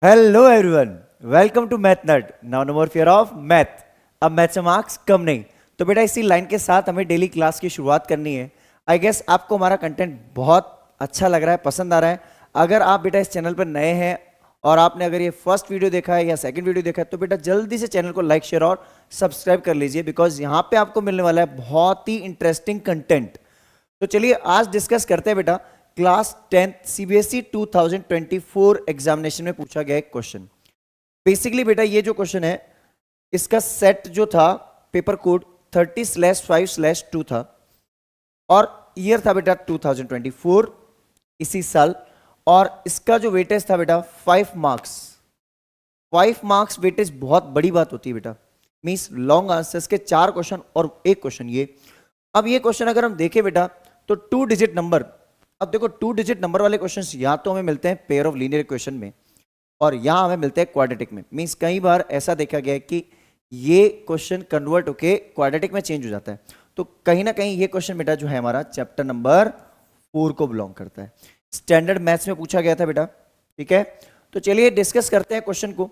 Hello everyone, welcome to math nut. Now no more fear of math. अब math से marks कम नहीं। तो बेटा इसी लाइन के साथ हमें डेली क्लास की शुरुआत करनी है। आई गेस आपको हमारा कंटेंट बहुत अच्छा लग रहा है, पसंद आ रहा है। अगर आप बेटा इस चैनल पर नए हैं और आपने अगर ये फर्स्ट वीडियो देखा है या सेकंड वीडियो देखा है तो बेटा जल्दी से चैनल को लाइक शेयर और सब्सक्राइब कर लीजिए, बिकॉज यहाँ पे आपको मिलने वाला है बहुत ही इंटरेस्टिंग कंटेंट। तो चलिए आज डिस्कस करते हैं बेटा क्लास 10th सीबीएसई 2024 एग्जामिनेशन में पूछा गया एक क्वेश्चन। बेसिकली बेटा ये जो क्वेश्चन है इसका सेट जो था पेपर कोड 30/5/2 था और ईयर था बेटा 2024 इसी साल। और इसका जो वेटेज था बेटा 5 मार्क्स। 5 मार्क्स वेटेज बहुत बड़ी बात होती है बेटा। मींस लॉन्ग आंसर्स के 4 क्वेश्चन और एक क्वेश्चन ये। अब ये क्वेश्चन अगर हम देखें बेटा तो 2 डिजिट नंबर। अब देखो 2 डिजिट नंबर वाले क्वेश्चंस या तो हमें मिलते हैं पेयर ऑफ लीनियर इक्वेशन में और यहां हमें मिलते हैं क्वाड्रेटिक में। मींस कई बार ऐसा देखा गया है कि ये क्वेश्चन कन्वर्ट होके क्वाड्रेटिक में चेंज हो जाता है। तो कहीं ना कहीं ये क्वेश्चन बेटा जो है हमारा चैप्टर नंबर 4 को बिलोंग करता है। स्टैंडर्ड मैथ्स में पूछा गया था बेटा, ठीक है। तो चलिए डिस्कस करते हैं क्वेश्चन को।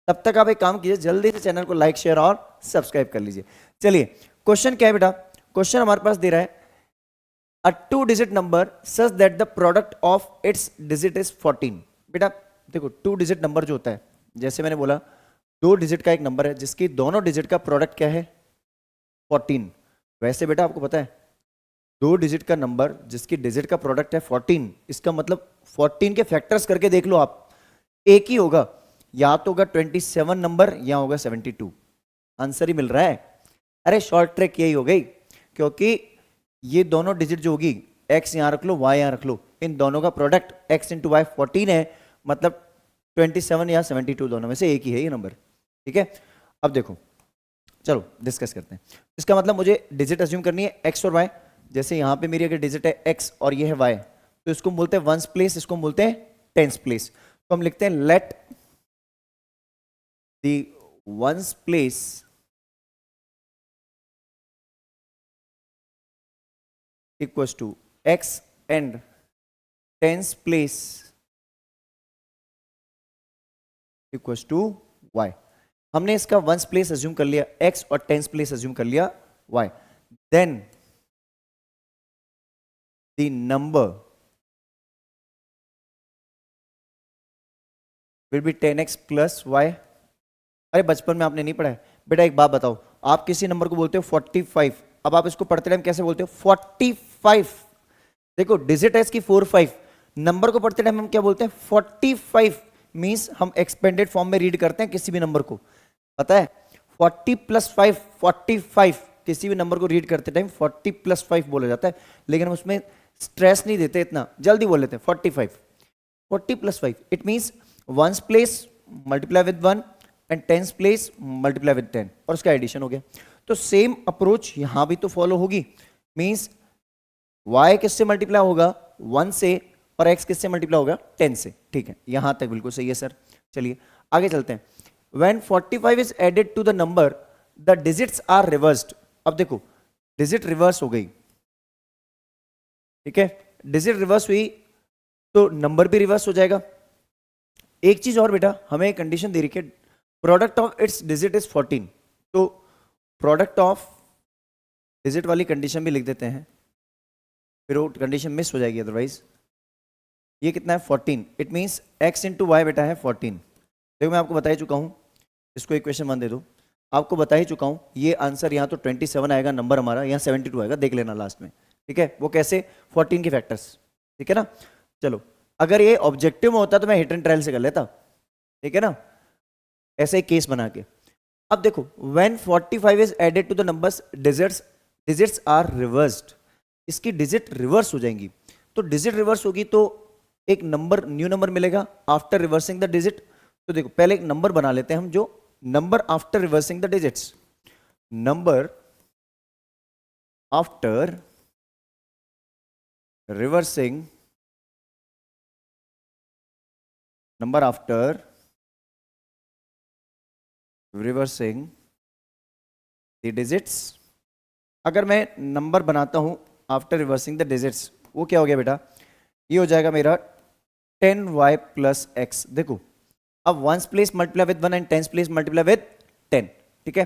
तब तक आप एक काम कीजिए, जल्दी से चैनल को लाइक शेयर और सब्सक्राइब कर लीजिए। चलिए क्वेश्चन क्या है बेटा। क्वेश्चन हमारे पास दे रहा है a 2-digit number such that the product of its digit is 14। बेटा देखो 2 डिजिट नंबर जो होता है, जैसे मैंने बोला 2 डिजिट का एक नंबर है जिसकी दोनों डिजिट का प्रोडक्ट क्या है 14। वैसे बेटा आपको पता है 2 डिजिट का नंबर जिसकी डिजिट का प्रोडक्ट है 14, इसका मतलब 14 के फैक्टर्स करके देख लो आप, एक ही होगा, या तो होगा 27 नंबर या होगा 72। आंसर ही मिल रहा है। अरे शॉर्ट ट्रिक यही हो गई, क्योंकि ये दोनों डिजिट जो होगी x यहां रख लो y यहां रख लो, इन दोनों का प्रोडक्ट x इंटू वाई 14 है, मतलब 27 या 72 दोनों में से एक ही है ये नंबर, ठीक है। अब देखो चलो डिस्कस करते हैं। इसका मतलब मुझे डिजिट अज्यूम करनी है x और y। जैसे यहां पे मेरी अगर डिजिट है x और ये है y तो इसको बोलते हैं वंस प्लेस, इसको बोलते हैं टेंस प्लेस। तो हम लिखते हैं let the ones place equals to x and tens place equals to y। हमने इसका वंस प्लेस अज्यूम कर लिया x और टेंस प्लेस अज्यूम कर लिया y। Then the number will be 10x plus y। अरे बचपन में आपने नहीं पढ़ा है बेटा। एक बात बताओ, आप किसी नंबर को बोलते हो 45, अब आप इसको पढ़ते टाइम कैसे बोलते हो 45। देखो डिजिट है इसकी 45, नंबर को पढ़ते टाइम हम क्या बोलते हैं 45। मींस हम एक्सपेंडेड फॉर्म में रीड करते हैं किसी भी नंबर को, पता है 40 प्लस 5 45। किसी भी नंबर को रीड करते टाइम 40 प्लस 5 बोला जाता है, लेकिन हम उसमें स्ट्रेस नहीं देते, इतना जल्दी बोल लेते हैं 45। 40 plus 5 it means ones place multiply with 1 and tens place multiply with 10 और उसका एडिशन हो गया। तो सेम अप्रोच यहां भी तो फॉलो होगी। मींस y किससे मल्टीप्लाई होगा 1 से और x किससे मल्टीप्लाई होगा 10 से, ठीक है। यहां तक बिल्कुल सही है सर। चलिए आगे चलते हैं। When 45 is added to the number, the digits are reversed। अब देखो डिजिट रिवर्स हो गई, ठीक है। डिजिट रिवर्स हुई तो नंबर भी रिवर्स हो जाएगा। एक चीज और बेटा, हमें एक कंडीशन दे रही है product of its digit is 14। तो प्रोडक्ट ऑफ डिजिट वाली कंडीशन भी लिख देते हैं, फिर वो कंडीशन मिस हो जाएगी अदरवाइज। ये कितना है 14, it means x into y बेटा है 14। देखो मैं आपको बता ही चुका हूं, इसको इक्वेशन 1 दे दो, आपको बता ही चुका हूं ये आंसर यहाँ तो 27 आएगा नंबर हमारा, यहाँ 72 आएगा, देख लेना लास्ट में, ठीक है। वो कैसे 14 के फैक्टर्स, ठीक है ना। चलो अगर ये ऑब्जेक्टिव में होता तो मैं हिट एंड ट्रायल से कर लेता, ठीक है ना, ऐसे ही केस बना के। अब देखो when 45 is added to the numbers digits are reversed, इसकी डिजिट रिवर्स हो जाएंगी। तो डिजिट रिवर्स होगी तो एक नंबर न्यू नंबर मिलेगा आफ्टर रिवर्सिंग द डिजिट। तो देखो पहले एक नंबर बना लेते हैं हम, जो number after reversing the digits, number after reversing, number after reversing the digits. अगर मैं नंबर बनाता हूं आफ्टर रिवर्सिंग द डिजिट्स, वो क्या हो गया बेटा, ये हो जाएगा मेरा 10y प्लस x। देखो अब ones place multiply with 1 and tens place multiply with 10, ठीक है।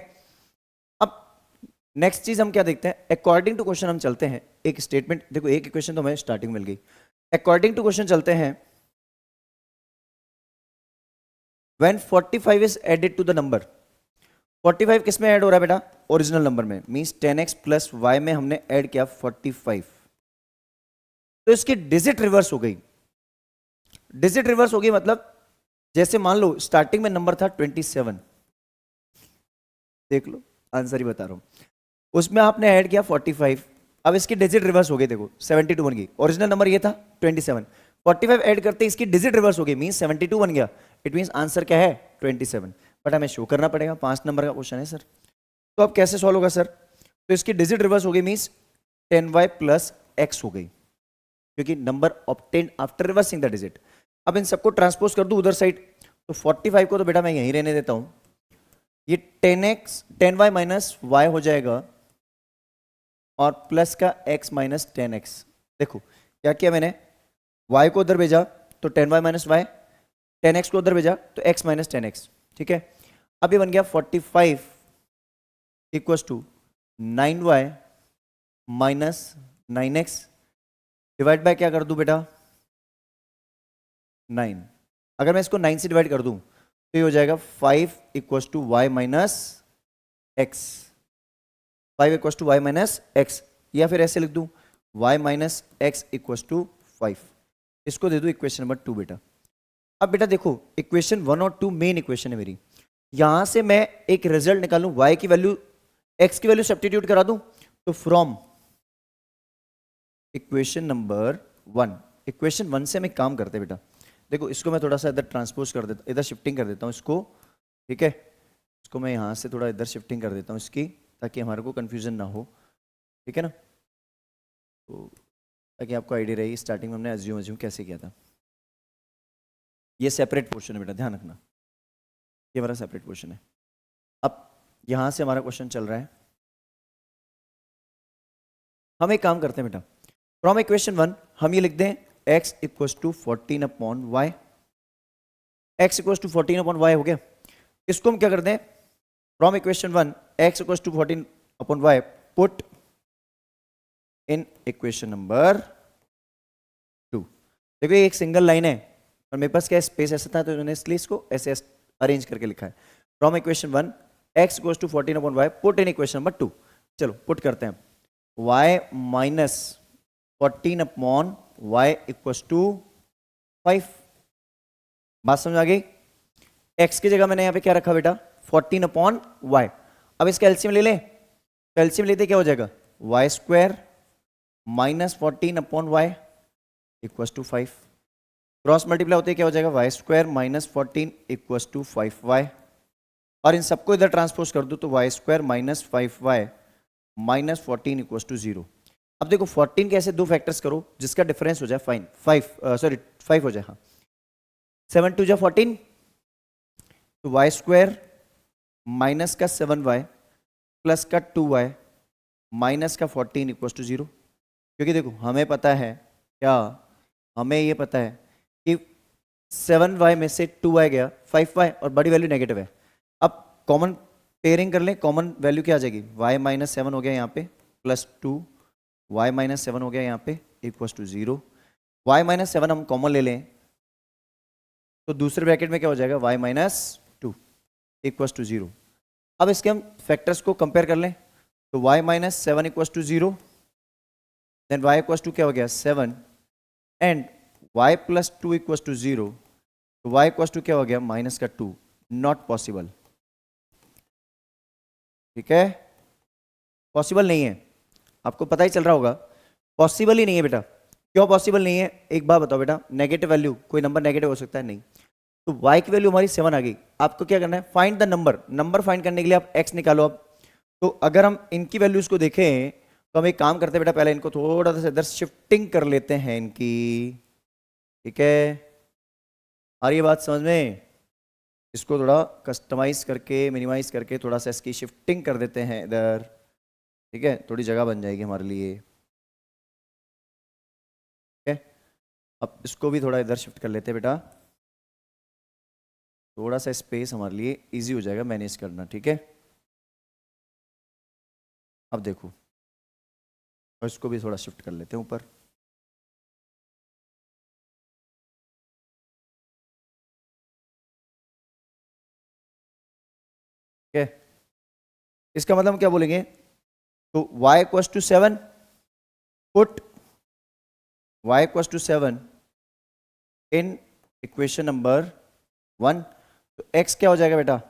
अब नेक्स्ट चीज हम क्या देखते हैं, अकॉर्डिंग टू क्वेश्चन हम चलते हैं। एक स्टेटमेंट देखो, एक इक्वेशन तो हमें स्टार्टिंग मिल गई। अकॉर्डिंग टू क्वेश्चन चलते हैं, when 45 is added to the number, 45 किस में ऐड हो रहा है बेटा, ओरिजिनल नंबर में, मींस 10x प्लस y में हमने ऐड किया 45, तो इसकी डिजिट रिवर्स हो गई। डिजिट रिवर्स हो गई मतलब जैसे मान लो स्टार्टिंग में नंबर था 27, देख लो आंसर ही बता रहा हूं, उसमें आपने ऐड किया 45, अब इसकी डिजिट रिवर्स हो गई, देखो 72 बन गई, ओरिजिनल नंबर ये था 27, 45 ऐड करते इसकी डिजिट रिवर्स हो गई, मींस 72 बन गया। इट मींस आंसर क्या है 27, बट हमें शो करना पड़ेगा, 5 नंबर का क्वेश्चन है सर। तो अब कैसे सॉल्व होगा सर, तो इसकी डिजिट रिवर्स हो गई, मींस 10y प्लस x हो गई, क्योंकि number obtained after reversing the digit. अब इन सबको ट्रांसपोज कर दूं उधर साइड, तो 45 को तो बेटा मैं यहीं रहने देता हूं, ये 10y माइनस y हो जाएगा और प्लस का x माइनस 10x। देखो क्या किया मैंने, y को उधर भेजा तो 10y माइनस y, 10x को उधर भेजा तो x माइनस 10x, ठीक है। अब ये बन गया 45 equals to 9y minus 9x, divide by क्या कर दूं बेटा 9। अगर मैं इसको 9 से डिवाइड कर दूं तो ये हो जाएगा 5 equals to y minus x, 5 equals to y minus x, या फिर ऐसे लिख दूं y minus x equals to 5। इसको दे दूं इक्वेशन नंबर 2 बेटा। अब बेटा देखो इक्वेशन 1 और 2 मेन इक्वेशन है मेरी, यहां से मैं एक रिजल्ट निकालूं, y की वैल्यू x की वैल्यू सब्स्टिट्यूट करा दूं, तो फ्रॉम इक्वेशन नंबर 1, इक्वेशन 1 से हम एक काम करते हैं बेटा, देखो इसको मैं थोड़ा सा इधर ट्रांसपोज कर देता, इधर शिफ्टिंग कर देता हूँ इसको, ठीक है। इसको मैं यहाँ से थोड़ा इधर शिफ्टिंग कर देता हूँ इसकी, ताकि हमारे को कंफ्यूजन ना हो, ठीक है ना। तो ताकि आपको आइडिया रही स्टार्टिंग में हमने अज्यूम कैसे किया था। ये सेपरेट पोर्शन है बेटा, ध्यान रखना, ये हमारा सेपरेट पोर्शन है। अब यहाँ से हमारा क्वेश्चन चल रहा है, हम एक काम करते हैं बेटा, फ्रॉम इक्वेशन 1 हम ये लिख दें x equals to 14 upon y, x equals to 14 upon y हो गया। इसको हम क्या करते हैं, from equation 1 x equals to 14 upon y put in equation number 2। देखो ये एक सिंगल लाइन है और मेरे पास क्या स्पेस ऐसा था, तो मैंने इसलिए इसको ऐसे अरेंज करके लिखा है, from equation 1 x equals to 14 upon y put in equation number 2। चलो पुट करते हैं, y minus 14 upon y equals to 5। बात समझ आ गई, x की जगह मैंने यहां पे क्या रखा बेटा 14 अपॉन y। अब इसका एलसीएम ले लें, तो एलसीएम लेते क्या हो जाएगा y square minus 14 upon y equals to 5, cross multiply होते क्या हो जाएगा y square minus 14 equals to 5y, और इन सबको इधर ट्रांसपोज कर दो तो y square minus 5y minus 14 equals to 0। अब देखो 14 के ऐसे दो फैक्टर्स करो जिसका डिफरेंस हो जाए फाइन 5 हो जाए, हाँ 7 टू जा 14, तो वाई स्क्वायर माइनस का 7y प्लस का 2y माइनस का 14 इक्वल्स टू 0। क्योंकि देखो हमें पता है क्या, हमें ये पता है कि 7y में से 2y गया 5y और बड़ी वैल्यू नेगेटिव है। अब कॉमन पेयरिंग कर लें, कॉमन वैल्यू क्या आ जाएगी y माइनस 7 हो गया यहाँ पे प्लस 2, y माइनस 7 हो गया यहाँ पे इक्वल्स टू 0, y माइनस 7 हम कॉमन ले लें तो दूसरे ब्रैकेट में क्या हो जाएगा y माइनस 2 इक्वल्स टू 0। अब इसके हम फैक्टर्स को कंपेयर कर लें तो y minus 7 equals to 0, then y equals to क्या हो गया 7 and y plus 2 equals to 0, तो y इक्वल्स टू क्या हो गया माइनस का 2, नॉट पॉसिबल, ठीक है, पॉसिबल नहीं है, आपको पता ही चल रहा होगा पॉसिबल ही नहीं है बेटा। क्यों पॉसिबल नहीं है, एक बात बताओ बेटा, नेगेटिव वैल्यू कोई नंबर नेगेटिव हो सकता है नहीं, तो y की वैल्यू हमारी 7 आ गई, आपको क्या करना है find the number, number find करने के लिए आप x निकालो। अब तो अगर हम इनकी वैल्यूज को देखें तो हम एक काम करते हैं बेटा, पहले इनको थोड़ा सा इधर शिफ्टिंग कर लेते हैं इनकी, ठीक है, आ रही है बात समझ में, इसको थोड़ा कस्टमाइज करके मिनिमाइज करके थोड़ा सा इसकी शिफ्टिंग कर देते हैं इधर, ठीक है, थोड़ी जगह बन जाएगी हमारे लिए, ठीक है। अब इसको भी थोड़ा इधर शिफ्ट कर लेते हैं बेटा, थोड़ा सा स्पेस हमारे लिए इजी हो जाएगा मैनेज करना, ठीक है। अब देखो, और इसको भी थोड़ा शिफ्ट कर लेते हैं ऊपर। ठीक है, इसका मतलब हम क्या बोलेंगे, तो y equals to 7, put y equals to 7 in equation number 1। तो x क्या हो जाएगा बेटा,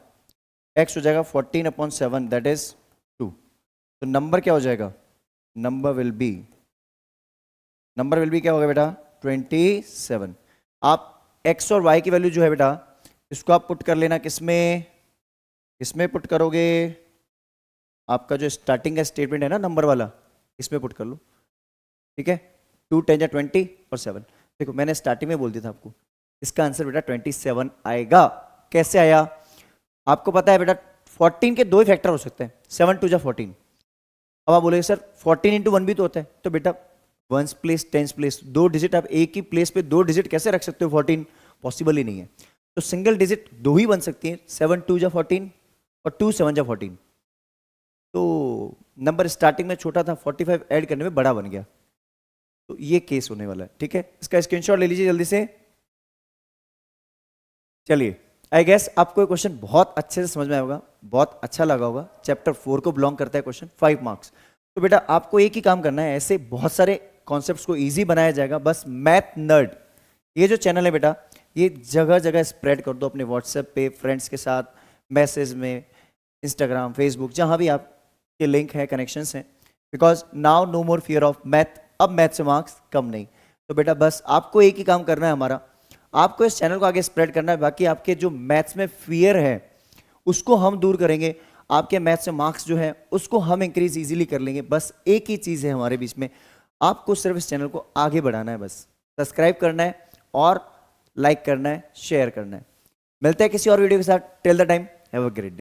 x हो जाएगा 14/7, दैट इज 2। तो नंबर क्या हो जाएगा, नंबर विल बी क्या होगा बेटा 27। आप x और y की वैल्यू जो है बेटा, इसको आप पुट कर लेना, किसमें पुट करोगे, आपका जो स्टार्टिंग का स्टेटमेंट है ना नंबर वाला, इसमें पुट कर लो, ठीक है। 2 10 20 और 7। देखो मैंने स्टार्टिंग में बोल दिया था आपको, इसका आंसर बेटा 27 आएगा। कैसे आया, आपको पता है बेटा 14 के दो ही फैक्टर हो सकते हैं, 7 2 14। अब आप बोलेंगे सर 14 इंटू 1 भी तो होता है, तो बेटा 1s प्लेस 10s प्लेस, दो डिजिट आप एक ही प्लेस पे दो डिजिट कैसे रख सकते हो, 14 पॉसिबल ही नहीं है। तो सिंगल डिजिट दो ही बन सकती है, 7 2 14 और 2 7 14। तो नंबर स्टार्टिंग में छोटा था, 45 ऐड करने में बड़ा बन गया, तो ये केस होने वाला है, ठीक है। इसका स्क्रीनशॉट ले लीजिए जल्दी से। चलिए, आई गेस आपको ये क्वेश्चन बहुत अच्छे से समझ में आया होगा, बहुत अच्छा लगा होगा। चैप्टर 4 को बिलोंग करता है क्वेश्चन, 5 मार्क्स। तो बेटा आपको एक ही काम करना है, ऐसे बहुत सारे कॉन्सेप्ट्स को इजी बनाया जाएगा, बस मैथ नर्ड ये जो चैनल है बेटा, ये जगह जगह स्प्रेड कर दो अपने व्हाट्सएप पे, फ्रेंड्स के साथ, मैसेज में, इंस्टाग्राम, फेसबुक, जहाँ भी आपके लिंक है, कनेक्शंस हैं। Because now no more fear of math, अब मैथ से मार्क्स कम नहीं। तो बेटा बस आपको एक ही काम करना है हमारा, आपको इस चैनल को आगे स्प्रेड करना है। बाकी आपके जो मैथ्स में फियर है उसको हम दूर करेंगे, आपके मैथ्स से मार्क्स जो है उसको हम इंक्रीज इजीली कर लेंगे। बस एक ही चीज़ है हमारे बीच में, आपको सिर्फ इस चैनल को आगे बढ़ाना है, बस सब्सक्राइब करना है और लाइक करना है, शेयर करना है। मिलते हैं किसी और वीडियो के साथ, till the time have a great day.